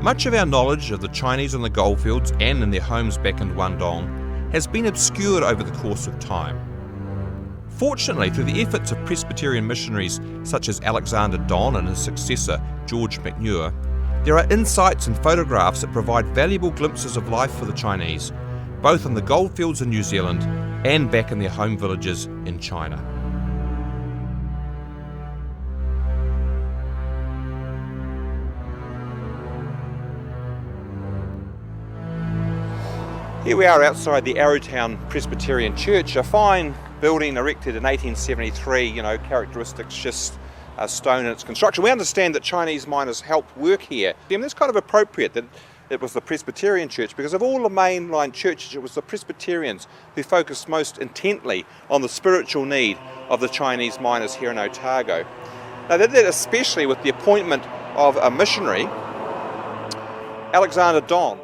Much of our knowledge of the Chinese on the goldfields and in their homes back in Guangdong has been obscured over the course of time. Fortunately, through the efforts of Presbyterian missionaries such as Alexander Don and his successor, George McNure, there are insights and photographs that provide valuable glimpses of life for the Chinese, both on the goldfields in New Zealand and back in their home villages in China. Here we are outside the Arrowtown Presbyterian Church, a fine building erected in 1873, characteristics just stone in its construction. We understand that Chinese miners helped work here. And it's kind of appropriate that it was the Presbyterian church, because of all the mainline churches, it was the Presbyterians who focused most intently on the spiritual need of the Chinese miners here in Otago. Now they did that especially with the appointment of a missionary, Alexander Don.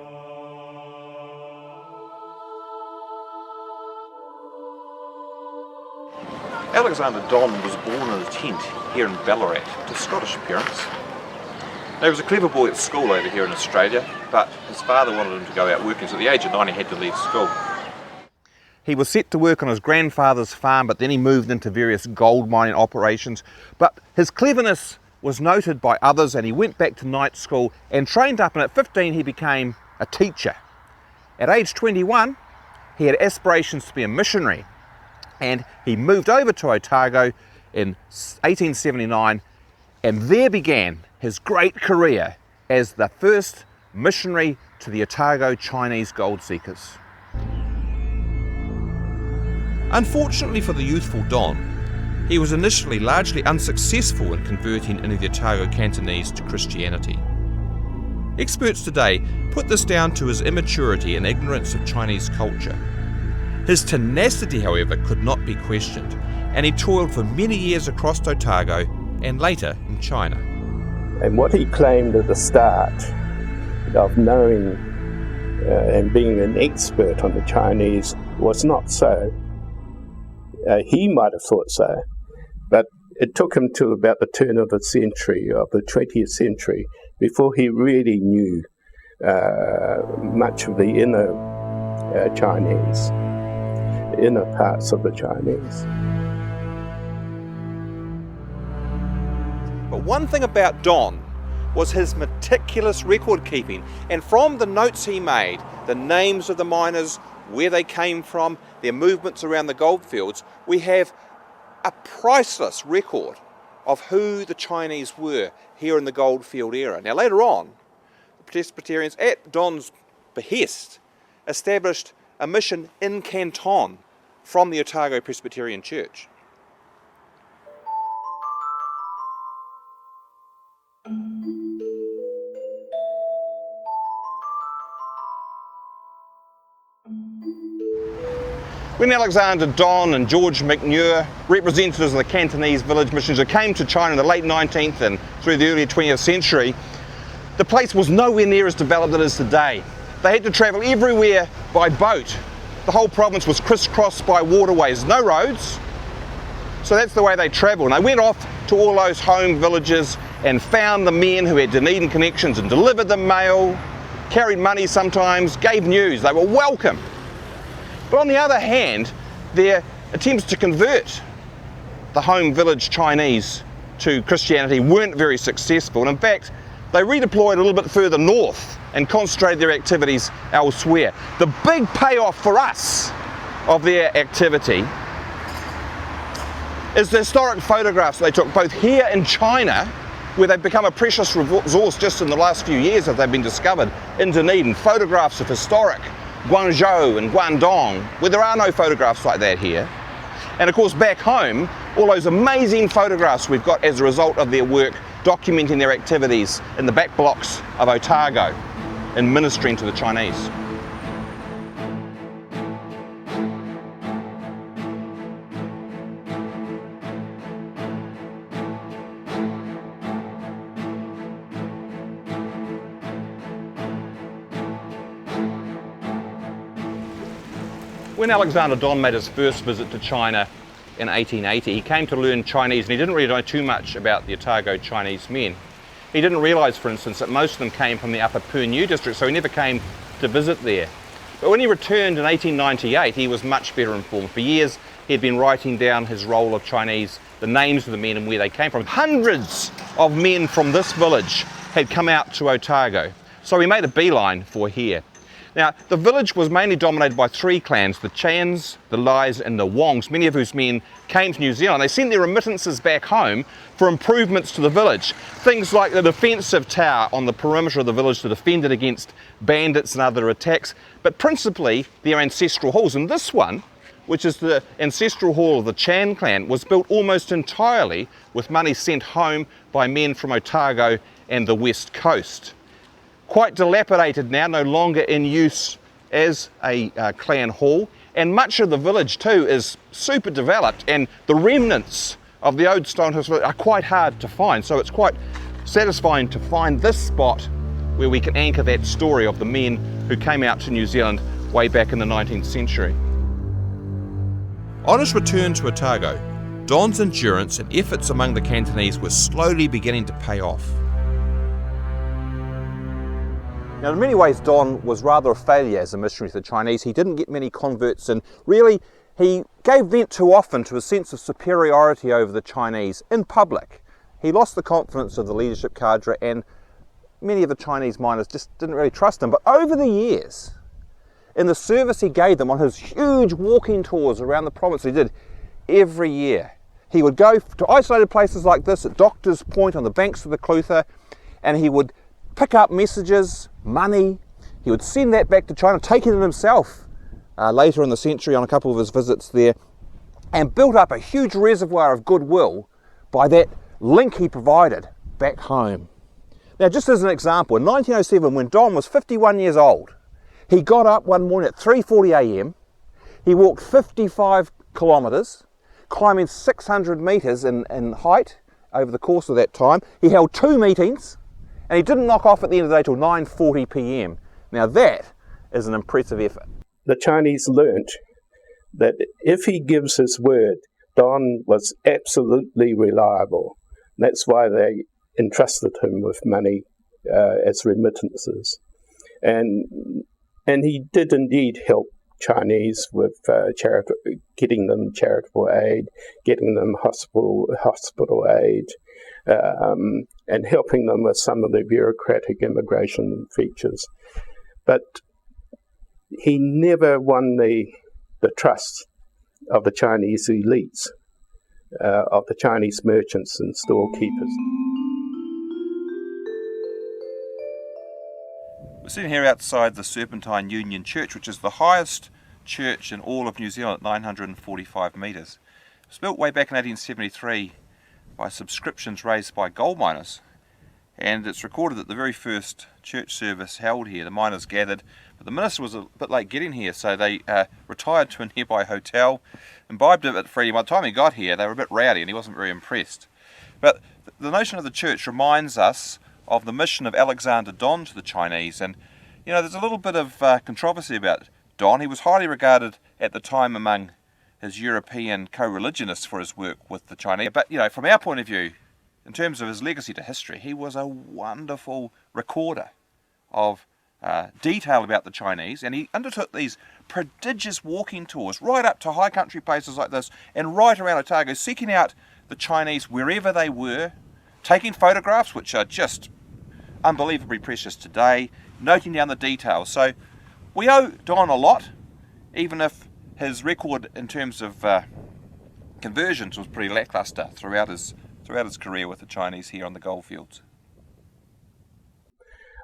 Alexander Don was born in a tent here in Ballarat to Scottish parents. Now, he was a clever boy at school over here in Australia, but his father wanted him to go out working, so at the age of 9 he had to leave school. He was set to work on his grandfather's farm, but then he moved into various gold mining operations. But his cleverness was noted by others, and he went back to night school and trained up, and at 15 he became a teacher. At age 21 he had aspirations to be a missionary, and he moved over to Otago in 1879, and there began his great career as the first missionary to the Otago Chinese gold seekers. Unfortunately for the youthful Don, he was initially largely unsuccessful in converting any of the Otago Cantonese to Christianity. Experts today put this down to his immaturity and ignorance of Chinese culture. His tenacity, however, could not be questioned, and he toiled for many years across Otago and later in China. And what he claimed at the start of knowing and being an expert on the Chinese was not so. He might have thought so, but it took him till about the turn of the century, of the 20th century, before he really knew much of the inner Chinese, inner parts of the Chinese. But one thing about Don was his meticulous record keeping, and from the notes he made, the names of the miners, where they came from, their movements around the goldfields, we have a priceless record of who the Chinese were here in the goldfield era. Now later on, the Presbyterians, at Don's behest, established a mission in Canton from the Otago Presbyterian Church. When Alexander Don and George McNure, representatives of the Cantonese Villages Mission, came to China in the late 19th and through the early 20th century, the place was nowhere near as developed as it is today. They had to travel everywhere by boat. The whole province was crisscrossed by waterways, no roads. So that's the way they travelled. And they went off to all those home villages and found the men who had Dunedin connections and delivered them mail, carried money sometimes, gave news. They were welcome. But on the other hand, their attempts to convert the home village Chinese to Christianity weren't very successful. And in fact, they redeployed a little bit further north and concentrated their activities elsewhere. The big payoff for us of their activity is the historic photographs they took both here in China, where they've become a precious resource just in the last few years that they've been discovered in Dunedin, photographs of historic Guangzhou and Guangdong, where there are no photographs like that here. And of course back home, all those amazing photographs we've got as a result of their work documenting their activities in the back blocks of Otago in ministering to the Chinese. When Alexander Don made his first visit to China in 1880, he came to learn Chinese, and he didn't really know too much about the Otago Chinese men. He didn't realise, for instance, that most of them came from the Upper Purniu district, so he never came to visit there. But when he returned in 1898, he was much better informed. For years, he had been writing down his roll of Chinese, the names of the men and where they came from. Hundreds of men from this village had come out to Otago, so he made a beeline for here. Now, the village was mainly dominated by three clans, the Chans, the Lais and the Wongs, many of whose men came to New Zealand. They sent their remittances back home for improvements to the village. Things like the defensive tower on the perimeter of the village to defend it against bandits and other attacks, but principally their ancestral halls. And this one, which is the ancestral hall of the Chan clan, was built almost entirely with money sent home by men from Otago and the west coast. Quite dilapidated now, no longer in use as a clan hall, and much of the village too is super developed, and the remnants of the old stone house are quite hard to find, so it's quite satisfying to find this spot where we can anchor that story of the men who came out to New Zealand way back in the 19th century. On his return to Otago, Don's endurance and efforts among the Cantonese were slowly beginning to pay off. Now, in many ways, Don was rather a failure as a missionary to the Chinese. He didn't get many converts, and really he gave vent too often to a sense of superiority over the Chinese in public. He lost the confidence of the leadership cadre, and many of the Chinese miners just didn't really trust him. But over the years, in the service he gave them on his huge walking tours around the province he did every year, he would go to isolated places like this at Doctor's Point on the banks of the Clutha, and he would pick up messages, money. He would send that back to China, taking it himself later in the century on a couple of his visits there, and built up a huge reservoir of goodwill by that link he provided back home. Now, just as an example, in 1907, when Don was 51 years old, he got up one morning at 3:40 a.m. He walked 55 kilometres, climbing 600 metres in height over the course of that time. He held 2 meetings, and he didn't knock off at the end of the day till 9:40 p.m. Now that is an impressive effort. The Chinese learnt that if he gives his word, Don was absolutely reliable. That's why they entrusted him with money as remittances. And he did indeed help Chinese with getting them charitable aid, getting them hospital aid, and helping them with some of the bureaucratic immigration features. But he never won the trust of the Chinese elites, of the Chinese merchants and storekeepers. We're sitting here outside the Serpentine Union Church, which is the highest church in all of New Zealand at 945 metres. It was built way back in 1873 by subscriptions raised by gold miners, and it's recorded that the very first church service held here, the miners gathered, but the minister was a bit late getting here, so they retired to a nearby hotel, imbibed a bit freely. By the time he got here, they were a bit rowdy and he wasn't very impressed. But the notion of the church reminds us of the mission of Alexander Don to the Chinese, and you know, there's a little bit of controversy about Don. He was highly regarded at the time among his European co-religionists for his work with the Chinese, but you know, from our point of view, in terms of his legacy to history, he was a wonderful recorder of detail about the Chinese, and he undertook these prodigious walking tours right up to high country places like this and right around Otago, seeking out the Chinese wherever they were, taking photographs which are just unbelievably precious today, noting down the details. So we owe Don a lot, even if his record in terms of conversions was pretty lackluster throughout his career with the Chinese here on the goldfields.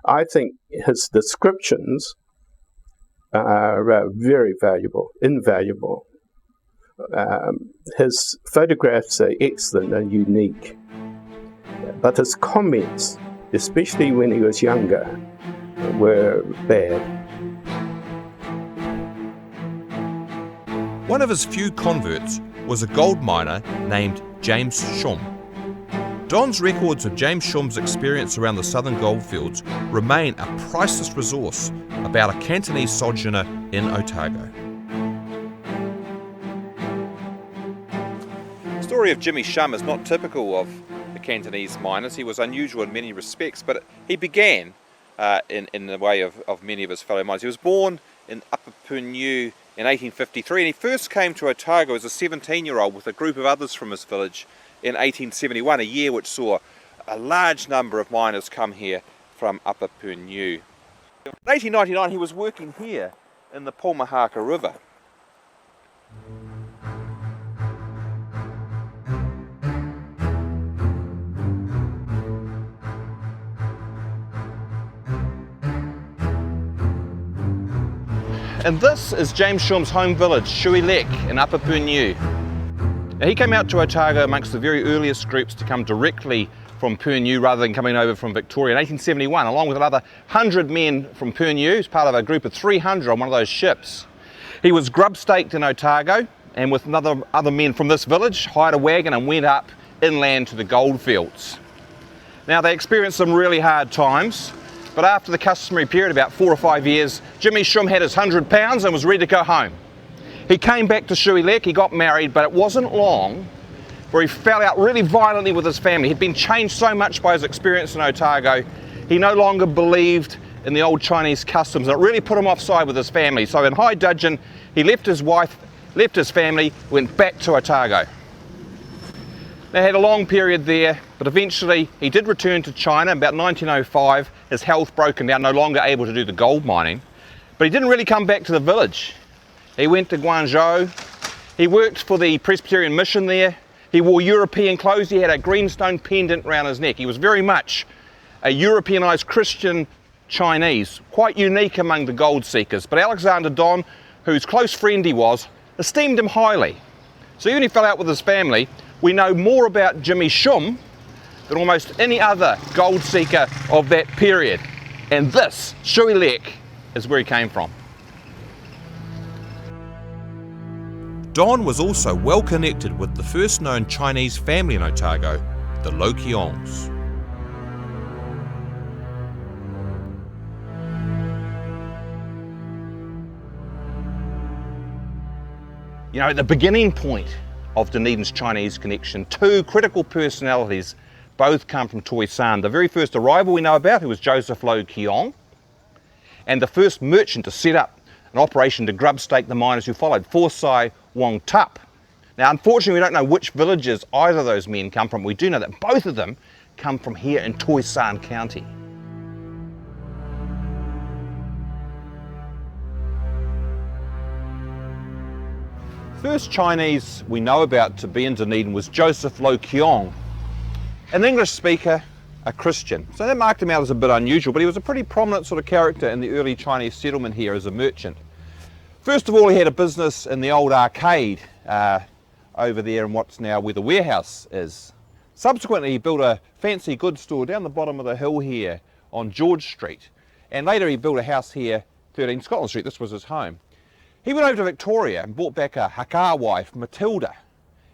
I think his descriptions are very invaluable. His photographs are excellent and unique, but his comments, especially when he was younger, were bad. One of his few converts was a gold miner named James Shum. Don's records of James Shum's experience around the southern goldfields remain a priceless resource about a Cantonese sojourner in Otago. The story of Jimmy Shum is not typical of the Cantonese miners. He was unusual in many respects, but he began in the way of many of his fellow miners. He was born in Upper Purniu in 1853, and he first came to Otago as a 17-year-old with a group of others from his village in 1871, a year which saw a large number of miners come here from Upper Purniu. In 1899 he was working here in the Pulmahaka River. And this is James Shum's home village, Shui Lek in Upper Purniu. Now, he came out to Otago amongst the very earliest groups to come directly from Purniu rather than coming over from Victoria in 1871, along with another 100 men from Purniu, as part of a group of 300 on one of those ships. He was grub staked in Otago, and with other men from this village, hired a wagon and went up inland to the goldfields. Now, they experienced some really hard times, but after the customary period, about 4 or 5 years, Jimmy Shum had his £100 and was ready to go home. He came back to Shui Lek, he got married, but it wasn't long where he fell out really violently with his family. He'd been changed so much by his experience in Otago, he no longer believed in the old Chinese customs, and it really put him offside with his family. So in high dudgeon, he left his wife, left his family, went back to Otago. They had a long period there, but eventually he did return to China. In about 1905, his health broken down, no longer able to do the gold mining. But he didn't really come back to the village. He went to Guangzhou. He worked for the Presbyterian mission there. He wore European clothes. He had a greenstone pendant around his neck. He was very much a Europeanized Christian Chinese, quite unique among the gold seekers. But Alexander Don, whose close friend he was, esteemed him highly. So even if he fell out with his family, we know more about Jimmy Shum than almost any other gold seeker of that period. And this, Shui Lek, is where he came from. Don was also well connected with the first known Chinese family in Otago, the Lo Keongs. You know, at the beginning point of Dunedin's Chinese connection, two critical personalities both come from Toisan. The very first arrival we know about, who was Joseph Lo Keong, and the first merchant to set up an operation to grub stake the miners who followed, Forsai Wong Tup. Now, unfortunately, we don't know which villages either of those men come from. We do know that both of them come from here in Toisan County. First Chinese we know about to be in Dunedin was Joseph Lo Keong, an English speaker, a Christian. So that marked him out as a bit unusual, but he was a pretty prominent sort of character in the early Chinese settlement here as a merchant. First of all, he had a business in the old arcade over there in what's now where the warehouse is. Subsequently, he built a fancy goods store down the bottom of the hill here on George Street. And later he built a house here, 13 Scotland Street. This was his home. He went over to Victoria and brought back a Hakka wife, Matilda.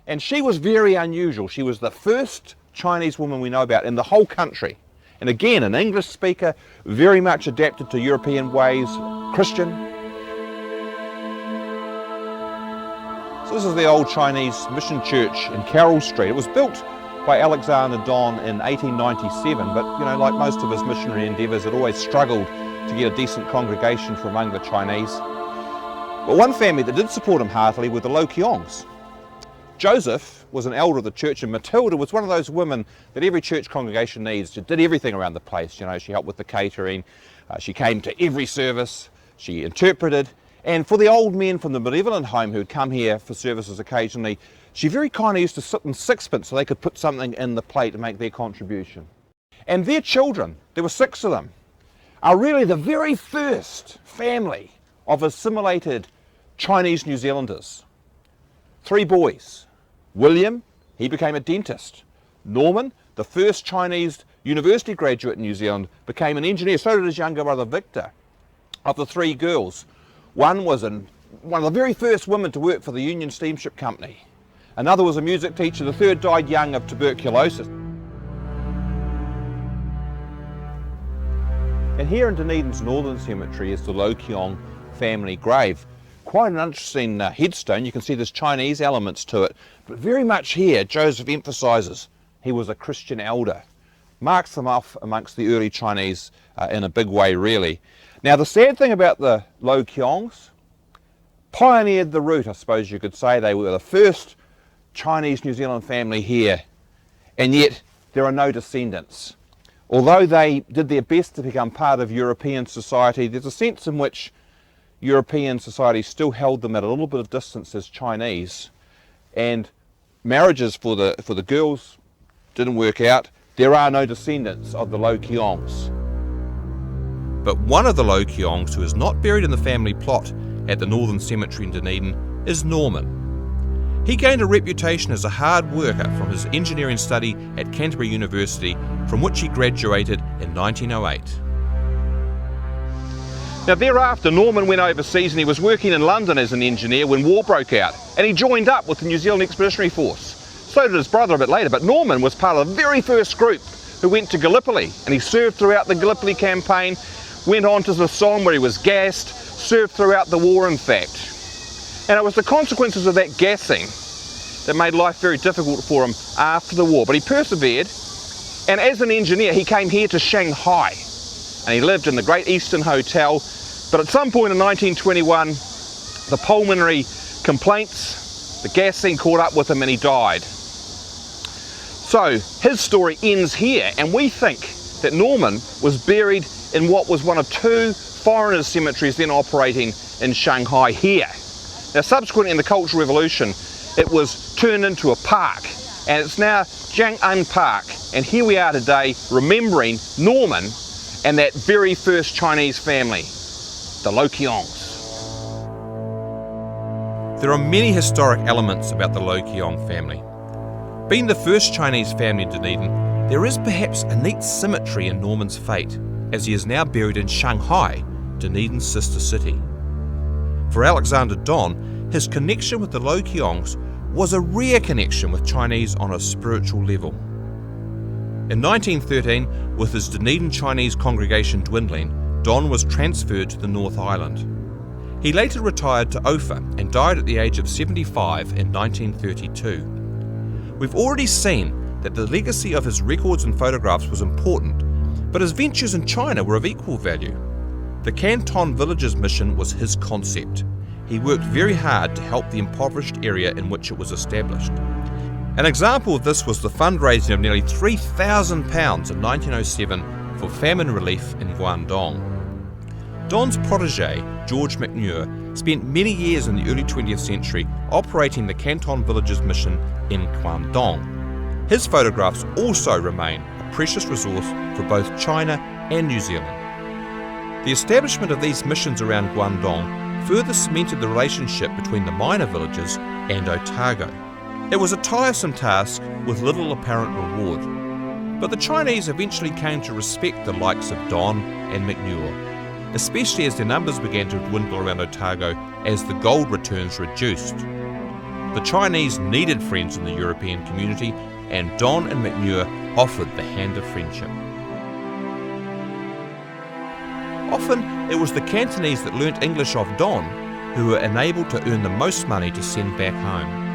And she was very unusual. She was the first Chinese woman we know about in the whole country. And again, an English speaker, very much adapted to European ways, Christian. So this is the old Chinese mission church in Carroll Street. It was built by Alexander Don in 1897, but you know, like most of his missionary endeavours, it always struggled to get a decent congregation from among the Chinese. But one family that did support him heartily were the Lo Keongs. Joseph was an elder of the church, and Matilda was one of those women that every church congregation needs. She did everything around the place. You know, she helped with the catering, she came to every service, she interpreted, and for the old men from the benevolent home who'd come here for services occasionally, she very kindly used to sit in sixpence so they could put something in the plate to make their contribution. And their children, there were 6 of them, are really the very first family of assimilated Chinese New Zealanders. 3 boys. William, he became a dentist. Norman, the first Chinese university graduate in New Zealand, became an engineer. So did his younger brother Victor. Of the 3 girls, one was one of the very first women to work for the Union Steamship Company. Another was a music teacher. The 3rd died young of tuberculosis. And here in Dunedin's Northern Cemetery is the Lo Keong family grave. Quite an interesting headstone. You can see there's Chinese elements to it, but very much here Joseph emphasises he was a Christian elder. Marks them off amongst the early Chinese in a big way, really. Now, the sad thing about the Lo Keongs, pioneered the route, I suppose you could say. They were the first Chinese New Zealand family here, and yet there are no descendants. Although they did their best to become part of European society, there's a sense in which European society still held them at a little bit of distance as Chinese, and marriages for the girls didn't work out. There are no descendants of the Lo Keongs. But one of the Lo Keongs who is not buried in the family plot at the Northern Cemetery in Dunedin is Norman. He gained a reputation as a hard worker from his engineering study at Canterbury University, from which he graduated in 1908. Now thereafter, Norman went overseas and he was working in London as an engineer when war broke out, and he joined up with the New Zealand Expeditionary Force. So did his brother a bit later, but Norman was part of the very first group who went to Gallipoli, and he served throughout the Gallipoli campaign, went on to the Somme where he was gassed, served throughout the war in fact. And it was the consequences of that gassing that made life very difficult for him after the war, but he persevered, and as an engineer he came here to Shanghai, and he lived in the Great Eastern Hotel, but at some point in 1921 the pulmonary complaints, the gassing caught up with him and he died. So his story ends here, and we think that Norman was buried in what was one of two foreigners' cemeteries then operating in Shanghai here. Now subsequently in the Cultural Revolution it was turned into a park, and it's now Jiang'an Park, and here we are today remembering Norman and that very first Chinese family, the Lo Keongs. There are many historic elements about the Lo Keong family. Being the first Chinese family in Dunedin, there is perhaps a neat symmetry in Norman's fate, as he is now buried in Shanghai, Dunedin's sister city. For Alexander Don, his connection with the Lo Keongs was a rare connection with Chinese on a spiritual level. In 1913, with his Dunedin Chinese congregation dwindling, Don was transferred to the North Island. He later retired to Ophir and died at the age of 75 in 1932. We've already seen that the legacy of his records and photographs was important, but his ventures in China were of equal value. The Cantonese Villages Mission was his concept. He worked very hard to help the impoverished area in which it was established. An example of this was the fundraising of nearly £3,000 in 1907 for famine relief in Guangdong. Don's protege, George McNure, spent many years in the early 20th century operating the Cantonese Villages Mission in Guangdong. His photographs also remain a precious resource for both China and New Zealand. The establishment of these missions around Guangdong further cemented the relationship between the minor villages and Otago. It was a tiresome task with little apparent reward, but the Chinese eventually came to respect the likes of Don and McNure, especially as their numbers began to dwindle around Otago as the gold returns reduced. The Chinese needed friends in the European community, and Don and McNure offered the hand of friendship. Often it was the Cantonese that learnt English off Don who were enabled to earn the most money to send back home.